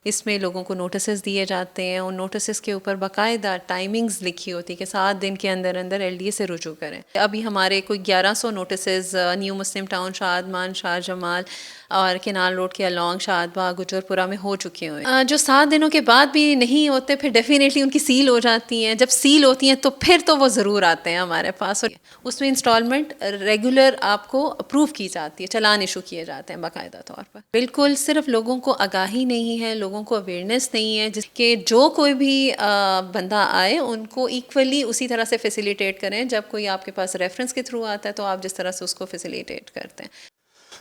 اس میں لوگوں کو نوٹسز دیے جاتے ہیں. ان نوٹسز کے اوپر باقاعدہ ٹائمنگز لکھی ہوتی ہے کہ 7 دن کے اندر اندر ایل ڈی اے سے رجوع کریں. ابھی ہمارے کوئی 1100 نوٹسز نیو مسلم ٹاؤن، شادمان، شاہ جمال اور کینال روڈ کے الانگ شاد باغ، گجر پورہ میں ہو چکے ہوئے جو 7 دنوں کے بعد بھی نہیں ہوتے پھر ڈیفینیٹلی ان کی سیل ہو جاتی ہیں. جب سیل ہوتی ہیں تو پھر تو وہ ضرور آتے ہیں ہمارے پاس. اس میں انسٹالمنٹ ریگولر آپ کو اپروو کی جاتی ہے، چلان ایشو کیے جاتے ہیں باقاعدہ طور پر. بالکل صرف لوگوں کو آگاہی نہیں ہے، لوگوں کو اویئرنیس نہیں ہے جس کہ جو کوئی بھی بندہ آئے ان کو ایکولی اسی طرح سے فیسیلیٹیٹ کریں. جب کوئی آپ کے پاس ریفرنس کے تھرو آتا ہے تو آپ جس طرح سے اس کو فیسیلیٹیٹ کرتے ہیں.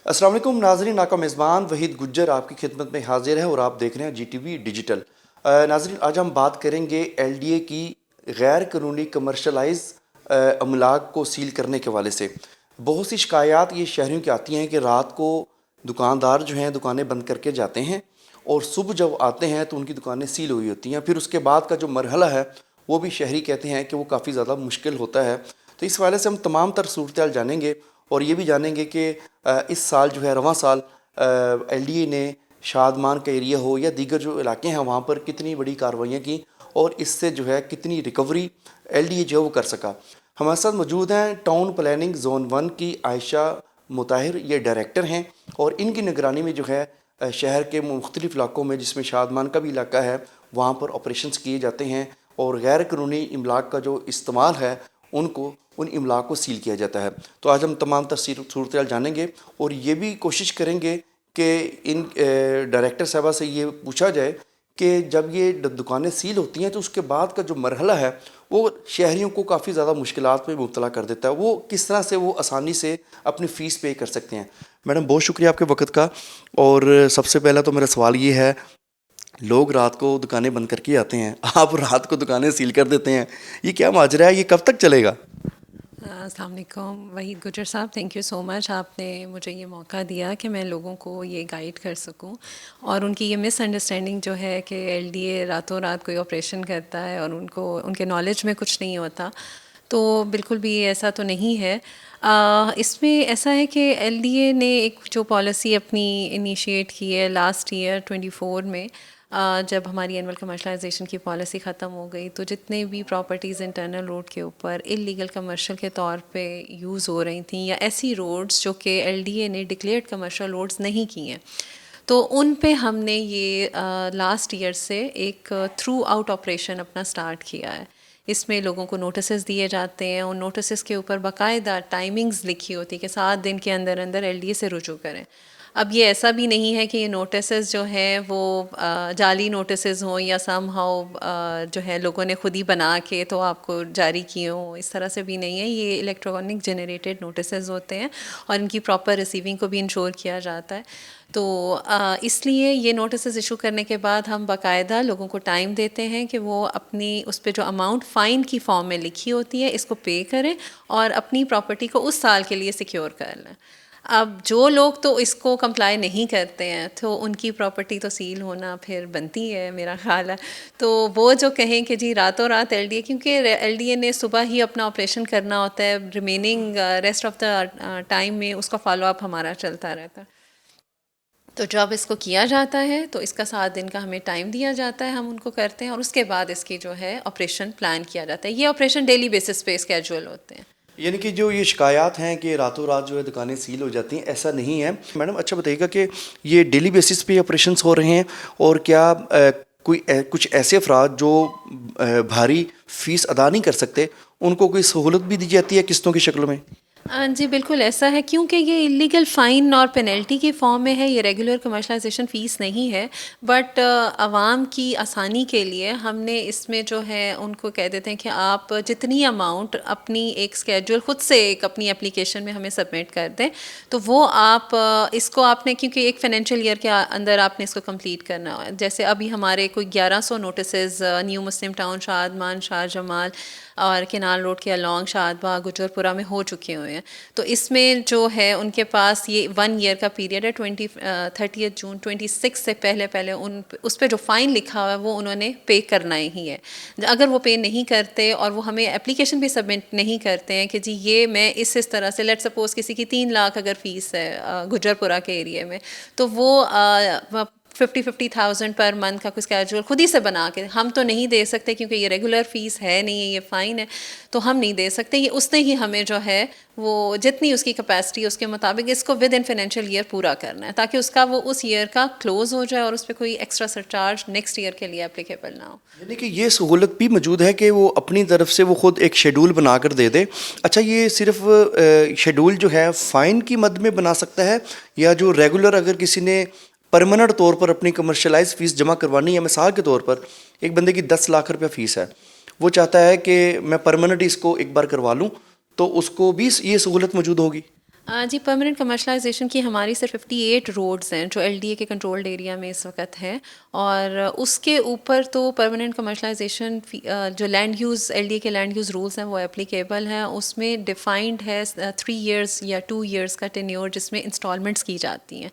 السلام علیکم ناظرین، ناکہ میزبان وحید گجر آپ کی خدمت میں حاضر ہے اور آپ دیکھ رہے ہیں جی ٹی وی ڈیجیٹل. ناظرین، آج ہم بات کریں گے ایل ڈی اے کی غیر قانونی کمرشلائز املاک کو سیل کرنے کے حوالے سے. بہت سی شکایات یہ شہریوں کی آتی ہیں کہ رات کو دکاندار جو ہیں دکانیں بند کر کے جاتے ہیں اور صبح جب آتے ہیں تو ان کی دکانیں سیل ہوئی ہوتی ہیں. پھر اس کے بعد کا جو مرحلہ ہے وہ بھی شہری کہتے ہیں کہ وہ کافی زیادہ مشکل ہوتا ہے. تو اس حوالے سے ہم تمام تر صورتحال جانیں گے اور یہ بھی جانیں گے کہ اس سال جو ہے رواں سال ایل ڈی اے نے شادمان کا ایریا ہو یا دیگر جو علاقے ہیں وہاں پر کتنی بڑی کارروائیاں کی اور اس سے جو ہے کتنی ریکوری ایل ڈی اے جو ہے وہ کر سکا. ہمارے ساتھ موجود ہیں ٹاؤن پلاننگ زون 1 کی عائشہ مطاہر، یہ ڈائریکٹر ہیں اور ان کی نگرانی میں جو ہے شہر کے مختلف علاقوں میں جس میں شادمان کا بھی علاقہ ہے وہاں پر آپریشنز کیے جاتے ہیں اور غیر قانونی املاک کا جو استعمال ہے ان املاک کو سیل کیا جاتا ہے. تو آج ہم تمام تفصیل صورتحال جانیں گے اور یہ بھی کوشش کریں گے کہ ان ڈائریکٹر صاحبہ سے یہ پوچھا جائے کہ جب یہ دکانیں سیل ہوتی ہیں تو اس کے بعد کا جو مرحلہ ہے وہ شہریوں کو کافی زیادہ مشکلات میں مبتلا کر دیتا ہے. وہ کس طرح سے وہ آسانی سے اپنی فیس پے کر سکتے ہیں. میڈم بہت شکریہ آپ کے وقت کا. اور سب سے پہلا تو میرا سوال یہ ہے، لوگ رات کو دکانیں بند کر کے آتے ہیں، آپ رات کو دکانیں سیل کر دیتے ہیں، یہ کیا ماجرا ہے؟ یہ کب تک چلے گا؟ السلام علیکم وحید گجر صاحب، تھینک یو سو مچ. آپ نے مجھے یہ موقع دیا کہ میں لوگوں کو یہ گائیڈ کر سکوں اور ان کی یہ مس انڈرسٹینڈنگ جو ہے کہ ایل ڈی اے راتوں رات کوئی آپریشن کرتا ہے اور ان کے نالج میں کچھ نہیں ہوتا، تو بالکل بھی ایسا تو نہیں ہے. اس میں ایسا ہے کہ ایل ڈی اے نے ایک جو پالیسی اپنی انیشیٹ کی ہے لاسٹ ایئر 24 میں، جب ہماری اینول کمرشلائزیشن کی پالیسی ختم ہو گئی تو جتنے بھی پراپرٹیز انٹرنل روڈ کے اوپر انلیگل کمرشل کے طور پہ یوز ہو رہی تھیں یا ایسی روڈز جو کہ ایل ڈی اے نے ڈکلیئرڈ کمرشل روڈز نہیں کی ہیں، تو ان پہ ہم نے یہ لاسٹ ایئر سے ایک تھرو آؤٹ آپریشن اپنا سٹارٹ کیا ہے. اس میں لوگوں کو نوٹسز دیے جاتے ہیں. ان نوٹسز کے اوپر باقاعدہ ٹائمنگز لکھی ہوتی ہے کہ 7 دن کے اندر اندر ایل ڈی اے سے رجوع کریں. اب یہ ایسا بھی نہیں ہے کہ یہ نوٹسز جو ہیں وہ جعلی نوٹسز ہوں یا سم ہاؤ جو ہے لوگوں نے خود ہی بنا کے تو آپ کو جاری کیے ہوں، اس طرح سے بھی نہیں ہے. یہ الیکٹرانک جنریٹڈ نوٹسز ہوتے ہیں اور ان کی پراپر ریسیونگ کو بھی انشور کیا جاتا ہے. تو اس لیے یہ نوٹسز ایشو کرنے کے بعد ہم باقاعدہ لوگوں کو ٹائم دیتے ہیں کہ وہ اپنی اس پہ جو اماؤنٹ فائن کی فارم میں لکھی ہوتی ہے اس کو پے کریں اور اپنی پراپرٹی کو اس سال کے لیے سیکیور کر لیں. اب جو لوگ تو اس کو کمپلائی نہیں کرتے ہیں تو ان کی پراپرٹی تو سیل ہونا پھر بنتی ہے میرا خیال ہے. تو وہ جو کہیں کہ جی راتوں رات ایل ڈی اے، کیونکہ ایل ڈی اے نے صبح ہی اپنا آپریشن کرنا ہوتا ہے، remaining rest of the time میں اس کا فالو اپ ہمارا چلتا رہتا ہے. تو جب اس کو کیا جاتا ہے تو اس کا 7 دن کا ہمیں ٹائم دیا جاتا ہے، ہم ان کو کرتے ہیں اور اس کے بعد اس کی جو ہے آپریشن پلان کیا جاتا ہے. یہ آپریشن ڈیلی بیسس پہ اسکیجول ہوتے ہیں. یعنی کہ جو یہ شکایات ہیں کہ راتوں رات جو ہے دکانیں سیل ہو جاتی ہیں، ایسا نہیں ہے. میڈم اچھا بتائیے گا کہ یہ ڈیلی بیسس پہ آپریشنس ہو رہے ہیں اور کیا کچھ ایسے افراد جو بھاری فیس ادا نہیں کر سکتے ان کو کوئی سہولت بھی دی جاتی ہے قسطوں کی شکل میں؟ جی بالکل ایسا ہے، کیونکہ یہ انلیگل فائن اور پینلٹی کی فارم میں ہے، یہ ریگولر کمرشلائزیشن فیس نہیں ہے. بٹ عوام کی آسانی کے لیے ہم نے اس میں جو ہے ان کو کہہ دیتے ہیں کہ آپ جتنی اماؤنٹ اپنی ایک اسکیجول خود سے ایک اپنی اپلیکیشن میں ہمیں سبمٹ کر دیں تو وہ آپ اس کو آپ نے کیونکہ ایک فائنینشیل ایئر کے اندر آپ نے اس کو کمپلیٹ کرنا ہے. جیسے ابھی ہمارے کوئی 1100 نوٹسز نیو مسلم ٹاؤن، شادمان، شاہ جمال اور کینال روڈ کے الانگ شاد باغ، گجر پورہ میں ہو چکے ہوئے ہیں. تو اس میں جو ہے ان کے پاس یہ 1 ایئر کا پیریڈ ہے. 30 جون 26 سے پہلے اس پہ جو فائن لکھا ہوا ہے وہ انہوں نے پے کرنا ہی ہے. اگر وہ پے نہیں کرتے اور وہ ہمیں اپلیکیشن بھی سبمٹ نہیں کرتے ہیں کہ جی یہ میں اس طرح سے، لیٹ سپوز کسی کی 3 لاکھ اگر فیس ہے گجر پورہ کے ایریے میں، تو وہ 50,000 پر منتھ کا کوئی اسکیجول خود ہی سے بنا کے ہم تو نہیں دے سکتے کیونکہ یہ ریگولر فیس ہے نہیں ہے, یہ فائن ہے, تو ہم نہیں دے سکتے. یہ اس نے ہی ہمیں جو ہے وہ جتنی اس کی کیپیسٹی اس کے مطابق اس کو ود ان فائنینشیل ایئر پورا کرنا ہے تاکہ اس کا وہ اس ایئر کا کلوز ہو جائے اور اس پہ کوئی ایکسٹرا سرچارج نیکسٹ ایئر کے لیے اپلیکیبل نہ ہو. یعنی کہ یہ سہولت بھی موجود ہے کہ وہ اپنی طرف سے وہ خود ایک شیڈول بنا کر دے دے. اچھا, یہ صرف شیڈول جو ہے فائن کی مد میں بنا سکتا ہے یا جو ریگولر اگر کسی نے پرماننٹ طور پر اپنی کمرشلائز فیس جمع کروانی ہے, مثال کے طور پر ایک بندے کی 10 لاکھ روپیہ فیس ہے, وہ چاہتا ہے کہ میں پرماننٹ اس کو ایک بار کروا لوں, تو اس کو بھی یہ سہولت موجود ہوگی؟ جی, پرماننٹ کمرشلائزیشن کی ہماری صرف 58 روڈز ہیں جو ایل ڈی اے کے کنٹرولڈ ایریا میں اس وقت ہے, اور اس کے اوپر تو پرماننٹ کمرشلائزیشن جو لینڈ یوز ایل ڈی اے کے لینڈ یوز رولز ہیں وہ اپلیکیبل ہیں. اس میں ڈیفائنڈ ہے 3 ایئرس یا 2 ایئرس کا ٹینیور جس میں انسٹالمنٹس کی جاتی ہیں.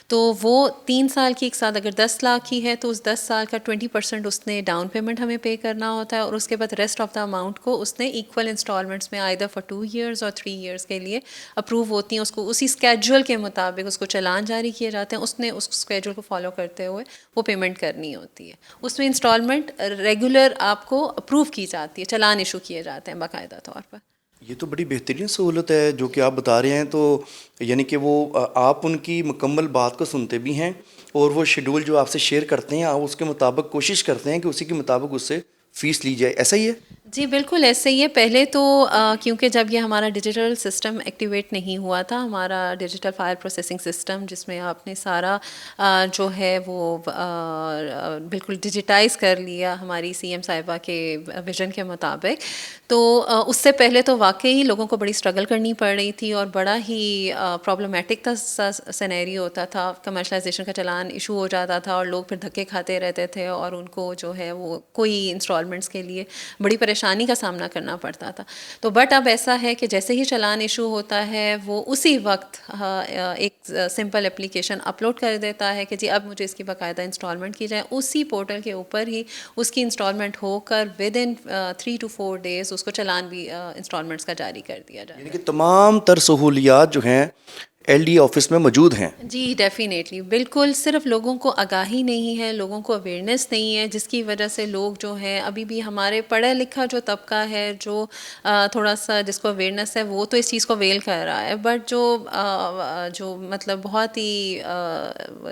تو وہ 3 سال کی ایک ساتھ اگر 10 لاکھ کی ہے تو اس 10 سال کا 20% اس نے ڈاؤن پیمنٹ ہمیں پے کرنا ہوتا ہے, اور اس کے بعد ریسٹ آف دا اماؤنٹ کو اس نے ایکول انسٹالمنٹس میں آئدر فار 2 ایئرس اور 3 ایئرس کے لیے اپروو ہوتی ہیں. اس کو اسی اسکیجول کے مطابق اس کو چلان جاری کیے جاتے ہیں, اس نے اس اسکیجول کو فالو کرتے ہوئے وہ پیمنٹ کرنی ہوتی ہے. اس میں انسٹالمنٹ ریگولر آپ کو اپروو کی جاتی ہے, چلان ایشو کیے جاتے ہیں باقاعدہ طور پر. یہ تو بڑی بہترین سہولت ہے جو کہ آپ بتا رہے ہیں. تو یعنی کہ وہ آپ ان کی مکمل بات کو سنتے بھی ہیں اور وہ شیڈول جو آپ سے شیئر کرتے ہیں آپ اس کے مطابق کوشش کرتے ہیں کہ اسی کے مطابق اس سے فیس لی جائے, ایسا ہی ہے؟ جی بالکل ایسے ہی ہے. پہلے تو کیونکہ جب یہ ہمارا ڈیجیٹل سسٹم ایکٹیویٹ نہیں ہوا تھا, ہمارا ڈیجیٹل فائل پروسیسنگ سسٹم جس میں آپ نے سارا جو ہے وہ بالکل ڈیجیٹائز کر لیا ہماری سی ایم صاحبہ کے ویژن کے مطابق, تو اس سے پہلے تو واقعی لوگوں کو بڑی اسٹرگل کرنی پڑ رہی تھی اور بڑا ہی پرابلمٹک کا سینیریو ہوتا تھا. کمرشلائزیشن کا چلان ایشو ہو جاتا تھا اور لوگ پھر دھکے کھاتے رہتے تھے اور ان کو جو ہے وہ کوئی انسٹالمنٹس کے لیے بڑی پریشانی کا سامنا کرنا پڑتا تھا. تو بٹ اب ایسا ہے کہ جیسے ہی چلان ایشو ہوتا ہے وہ اسی وقت ایک سمپل اپلیکیشن اپلوڈ کر دیتا ہے کہ جی اب مجھے اس کی باقاعدہ انسٹالمنٹ کی جائے. اسی پورٹل کے اوپر ہی اس کی انسٹالمنٹ ہو کر ود ان 3 to 4 days اس کو چلان بھی انسٹالمنٹس کا جاری کر دیا جاتا ہے. یعنی کہ تمام تر سہولیات جو ہیں ایل ڈی آفس میں موجود ہیں. جی ڈیفینیٹلی, بالکل. صرف لوگوں کو آگاہی نہیں ہے, لوگوں کو اویئرنیس نہیں ہے, جس کی وجہ سے لوگ جو ہیں ابھی بھی ہمارے پڑھا لکھا جو طبقہ ہے جو تھوڑا سا جس کو اویئرنیس ہے وہ تو اس چیز کو ویل کر رہا ہے, بٹ جو مطلب بہت ہی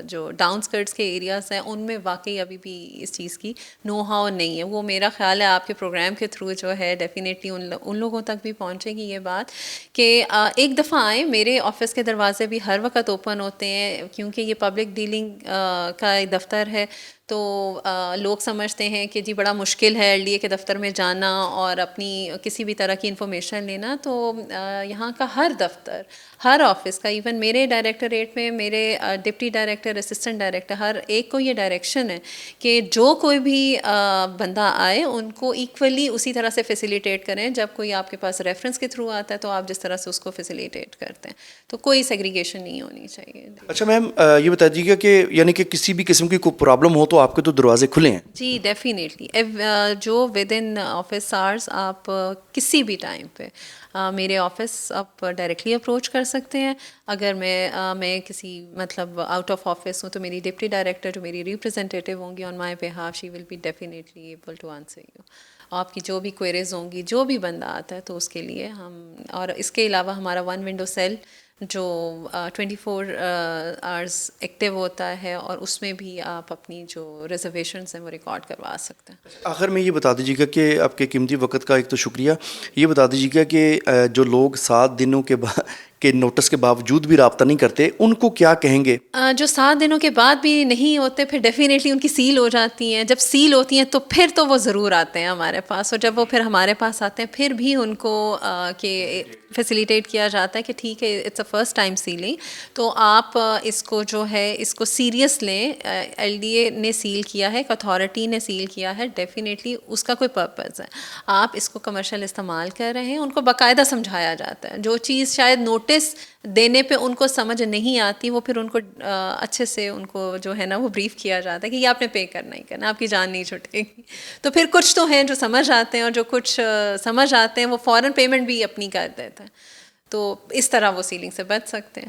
جو ڈاؤن اسکرٹس کے ایریاز ہیں ان میں واقعی ابھی بھی اس چیز کی نو ہاؤ نہیں ہے. وہ میرا خیال ہے آپ کے پروگرام کے تھرو جو ہے ڈیفینیٹلی ان لوگوں تک بھی پہنچے گی یہ بات کہ ایک دفعہ آئیں, میرے آفس کے دروازے بھی ہر وقت اوپن ہوتے ہیں کیونکہ یہ پبلک ڈیلنگ کا دفتر ہے. تو لوگ سمجھتے ہیں کہ جی بڑا مشکل ہے ایل ڈی اے کے دفتر میں جانا اور اپنی کسی بھی طرح کی انفارمیشن لینا, تو یہاں کا ہر دفتر ہر آفس کا, ایون میرے ڈائریکٹوریٹ میں میرے ڈپٹی ڈائریکٹر اسسٹنٹ ڈائریکٹر ہر ایک کو یہ ڈائریکشن ہے کہ جو کوئی بھی بندہ آئے ان کو ایکولی اسی طرح سے فیسیلیٹیٹ کریں. جب کوئی آپ کے پاس ریفرنس کے تھرو آتا ہے تو آپ جس طرح سے اس کو فیسیلیٹیٹ کرتے ہیں, تو کوئی سیگریگیشن نہیں ہونی چاہیے. اچھا میم, یہ بتا دیجیے گا کہ یعنی کہ کسی بھی قسم کی کوئی پرابلم ہو تو آپ کے تو دروازے کھلے ہیں؟ جی ڈیفینیٹلی, جو ود ان آفس آورس آپ کسی بھی ٹائم پہ میرے آفس آپ ڈائریکٹلی اپروچ کر سکتے ہیں. اگر میں کسی مطلب آؤٹ آف آفس ہوں تو میری ڈپٹی ڈائریکٹر جو میری ریپرزینٹیو ہوں گی on my behalf, she will be definitely able to answer you. آپ کی جو بھی کوئریز ہوں گی, جو بھی بندہ آتا ہے تو اس کے لیے ہم, اور اس کے علاوہ ہمارا 1 ونڈو سیل جو 24 آورس ایکٹیو ہوتا ہے اور اس میں بھی آپ اپنی جو ریزرویشنس ہیں وہ ریکارڈ کروا سکتے ہیں. آخر میں یہ بتا دیجیے گا کہ آپ کے قیمتی وقت کا ایک تو شکریہ, یہ بتا دیجیے گا کہ جو لوگ 7 دنوں کے نوٹس کے باوجود بھی رابطہ نہیں کرتے ان کو کیا کہیں گے؟ جو 7 دنوں کے بعد بھی نہیں ہوتے پھر ڈیفینیٹلی ان کی سیل ہو جاتی ہیں. جب سیل ہوتی ہیں تو پھر تو وہ ضرور آتے ہیں ہمارے پاس, اور جب وہ پھر ہمارے پاس آتے ہیں پھر بھی ان کو کہ فیسیلیٹیٹ کیا جاتا ہے کہ ٹھیک ہے it's a first time selling, تو آپ اس کو جو ہے اس کو سیریس لیں. ایل ڈی اے نے سیل کیا ہے, ایک اتھارٹی نے سیل کیا ہے, ڈیفینیٹلی اس کا کوئی پرپز ہے. آپ اس کو کمرشل استعمال کر رہے ہیں, ان کو باقاعدہ سمجھایا جاتا ہے. جو چیز شاید نوٹس دینے پہ ان کو سمجھ نہیں آتی وہ پھر ان کو اچھے سے ان کو جو ہے نا وہ بریف کیا جاتا ہے کہ یہ آپ نے پے کرنا ہی کرنا, آپ کی جان نہیں چھٹے گی. تو پھر کچھ تو ہیں جو سمجھ آتے ہیں اور جو کچھ سمجھ آتے ہیں وہ فوراً پیمنٹ بھی اپنی کر دیتے ہیں, تو اس طرح وہ سیلنگ سے بچ سکتے ہیں.